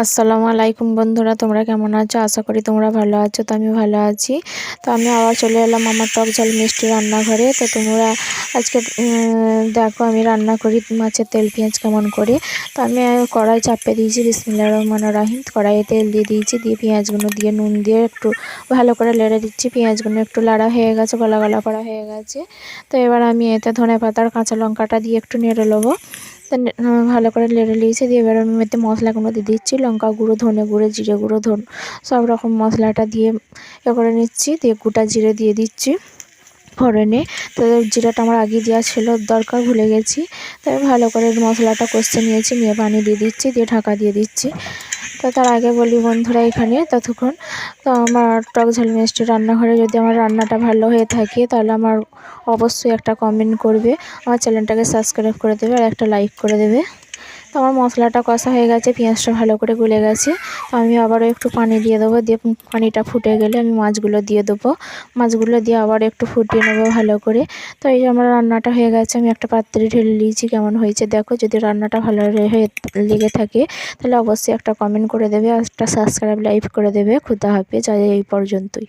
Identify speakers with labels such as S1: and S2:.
S1: আসসালামু আলাইকুম বন্ধুরা, তোমরা কেমন আছো? আশা করি তোমরা ভালো আছো। তো আমি ভালো আছি। তো আমি আবার চলে এলাম আমার টক ঝাল মিষ্টি রান্নাঘরে। তো তোমরা আজকে দেখো আমি রান্না করি মাছের তেল পেঁয়াজ কেমন করে। তো আমি কড়াই চাপিয়ে দিয়েছি, বিসমিল্লাহির রহমানির রহিম। কড়াইয়ে তেল দিয়ে দিয়েছি, দিয়ে পেঁয়াজগুলো দিয়ে নুন দিয়ে একটু ভালো করে নেড়ে দিচ্ছি। পেঁয়াজগুলো একটু লাড়া হয়ে গেছে, গলা গলা করা হয়ে গেছে। তো এবার আমি এতে ধনেপাতার কাঁচা লঙ্কাটা দিয়ে একটু নেড়ে নেবো। তো ভালো করে নেড়ে নিয়েছি, দিয়ে এবার আমি এতে মশলাগুলো দিয়ে দিচ্ছি, লঙ্কা গুঁড়ো, ধনে গুঁড়ো, জিরে গুঁড়ো, সব রকম মশলাটা দিয়ে করে নিচ্ছি। দিয়ে গোটা জিরে দিয়ে দিচ্ছি ফোড়নে। তো জিরাটা আমার আগে দেওয়া ছিল, দরকার ভুলে গেছি। তাই ভালো করে মশলাটা কষে নিয়েছি, নিয়ে পানি দিয়ে দিচ্ছি, দিয়ে ঢাকা দিয়ে দিচ্ছি। তো তার আগে বলি বন্ধুরা, এখানে ততক্ষণ তো আমার টক ঝাল মিষ্টি রান্নাঘরে যদি আমার রান্নাটা ভালো হয়ে থাকে তাহলে আমার অবশ্যই একটা কমেন্ট করবে, আমার চ্যানেলটাকে সাবস্ক্রাইব করে দেবে আর একটা লাইক করে দেবে। তো আমার মশলাটা কষা হয়ে গেছে, পেঁয়াজটা ভালো করে গলে গেছে। তো আমি আবারও একটু পানি দিয়ে দেবো, দিয়ে পানিটা ফুটে গেলে আমি মাছগুলো দিয়ে দেবো। মাছগুলো দিয়ে আবার একটু ফুটিয়ে নেবো ভালো করে। তো এই যে আমার রান্নাটা হয়ে গেছে, আমি একটা পাত্রে ঢেলে নিয়েছি। কেমন হয়েছে দেখো, যদি রান্নাটা ভালো হয়ে লেগে থাকে তাহলে অবশ্যই একটা কমেন্ট করে দেবে আর একটা সাবস্ক্রাইব লাইক করে দেবে। খুদা হাফেজ, আজ এই পর্যন্তই।